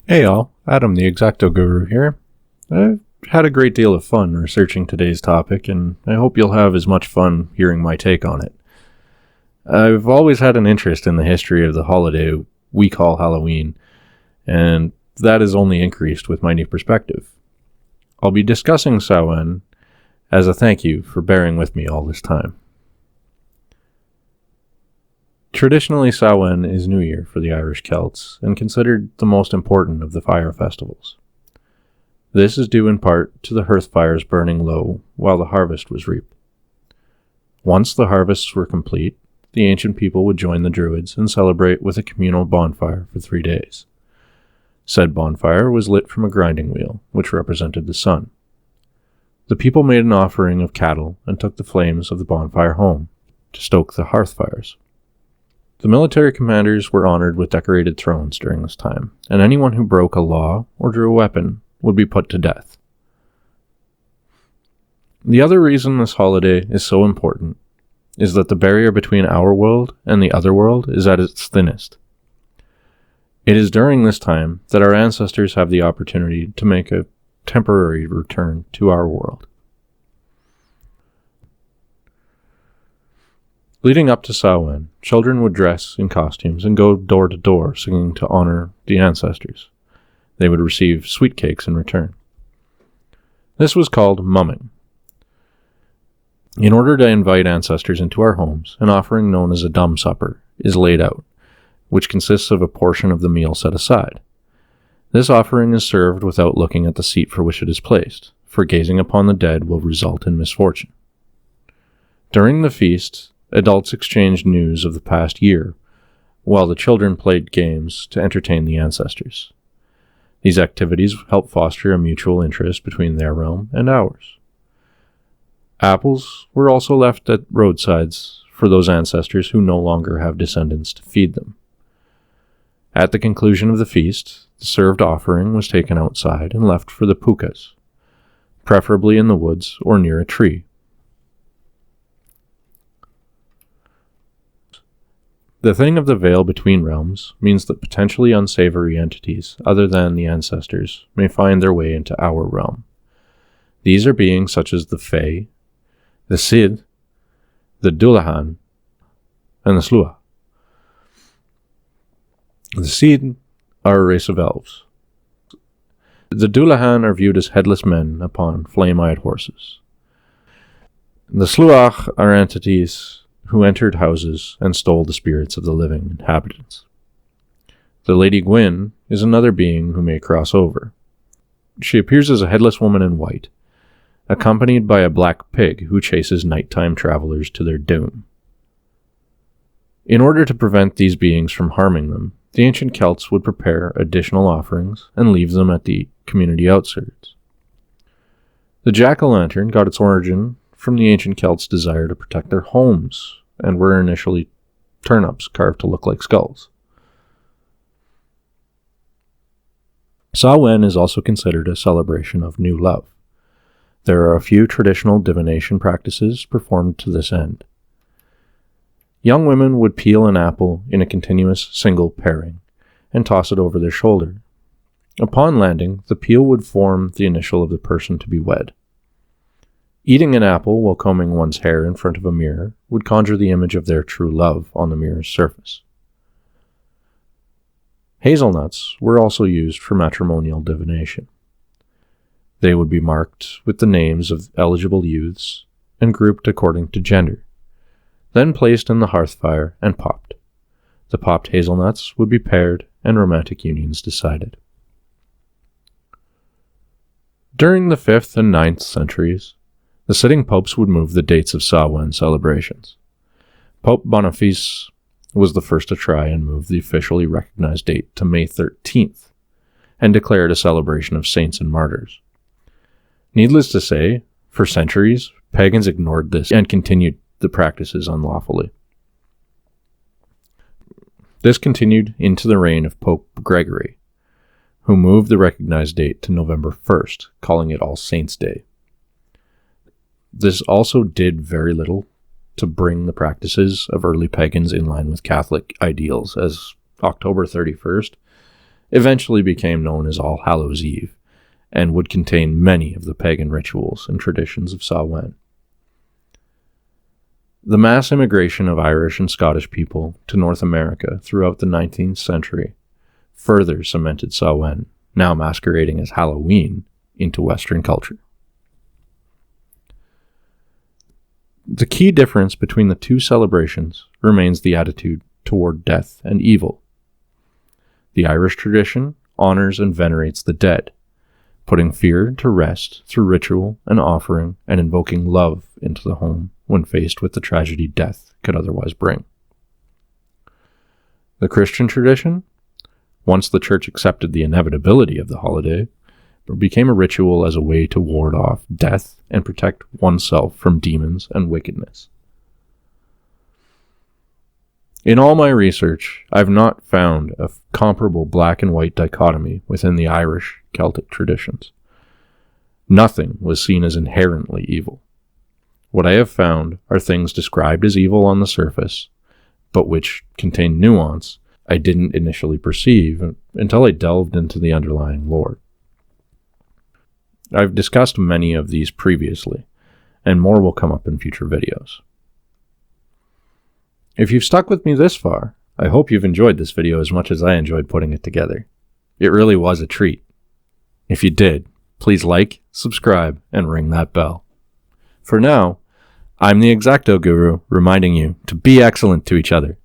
Hey all, Adam the Exacto Guru here. I've had a great deal of fun researching today's topic, and I hope you'll have as much fun hearing my take on it. I've always had an interest in the history of the holiday we call Halloween, and that has only increased with my new perspective. I'll be discussing Samhain as a thank you for bearing with me all this time. Traditionally, Samhain is New Year for the Irish Celts and considered the most important of the fire festivals. This is due in part to the hearth fires burning low while the harvest was reaped. Once the harvests were complete, the ancient people would join the Druids and celebrate with a communal bonfire for 3 days. Said bonfire was lit from a grinding wheel, which represented the sun. The people made an offering of cattle and took the flames of the bonfire home to stoke the hearth fires. The military commanders were honored with decorated thrones during this time, and anyone who broke a law or drew a weapon would be put to death. The other reason this holiday is so important is that the barrier between our world and the other world is at its thinnest. It is during this time that our ancestors have the opportunity to make a temporary return to our world. Leading up to Samhain, children would dress in costumes and go door to door singing to honor the ancestors. They would receive sweet cakes in return. This was called mumming. In order to invite ancestors into our homes, an offering known as a dumb supper is laid out, which consists of a portion of the meal set aside. This offering is served without looking at the seat for which it is placed, for gazing upon the dead will result in misfortune. During the feast, adults exchanged news of the past year, while the children played games to entertain the ancestors. These activities help foster a mutual interest between their realm and ours. Apples were also left at roadsides for those ancestors who no longer have descendants to feed them. At the conclusion of the feast, the served offering was taken outside and left for the pukas, preferably in the woods or near a tree. The thinning of the veil between realms means that potentially unsavory entities other than the ancestors may find their way into our realm. These are beings such as the Fae, the Sid, the Dullahan, and the Slua. The Sid are a race of elves. The Dullahan are viewed as headless men upon flame-eyed horses. The Sluach are entities who entered houses and stole the spirits of the living inhabitants. The Lady Gwyn is another being who may cross over. She appears as a headless woman in white, accompanied by a black pig who chases nighttime travelers to their doom. In order to prevent these beings from harming them, the ancient Celts would prepare additional offerings and leave them at the community outskirts. The jack-o'-lantern got its origin from the ancient Celts' desire to protect their homes, and were initially turnips carved to look like skulls. Samhain is also considered a celebration of new love. There are a few traditional divination practices performed to this end. Young women would peel an apple in a continuous single pairing and toss it over their shoulder. Upon landing, the peel would form the initial of the person to be wed. Eating an apple while combing one's hair in front of a mirror would conjure the image of their true love on the mirror's surface. Hazelnuts were also used for matrimonial divination. They would be marked with the names of eligible youths and grouped according to gender, then placed in the hearth fire and popped. The popped hazelnuts would be paired and romantic unions decided. During the 5th and 9th centuries, the sitting popes would move the dates of Samhain celebrations. Pope Boniface was the first to try and move the officially recognized date to May 13th, and declared a celebration of saints and martyrs. Needless to say, for centuries, pagans ignored this and continued the practices unlawfully. This continued into the reign of Pope Gregory, who moved the recognized date to November 1st, calling it All Saints' Day. This also did very little to bring the practices of early pagans in line with Catholic ideals, as October 31st eventually became known as All Hallows Eve, and would contain many of the pagan rituals and traditions of Samhain. The mass immigration of Irish and Scottish people to North America throughout the 19th century further cemented Samhain, now masquerading as Halloween, into Western culture. The key difference between the two celebrations remains the attitude toward death and evil. The Irish tradition honors and venerates the dead, putting fear to rest through ritual and offering and invoking love into the home when faced with the tragedy death could otherwise bring. The Christian tradition, once the church accepted the inevitability of the holiday, became a ritual as a way to ward off death and protect oneself from demons and wickedness. In all my research, I've not found a comparable black and white dichotomy within the Irish Celtic traditions. Nothing was seen as inherently evil. What I have found are things described as evil on the surface, but which contain nuance I didn't initially perceive until I delved into the underlying lore. I've discussed many of these previously, and more will come up in future videos. If you've stuck with me this far, I hope you've enjoyed this video as much as I enjoyed putting it together. It really was a treat. If you did, please like, subscribe, and ring that bell. For now, I'm the Exacto Guru, reminding you to be excellent to each other.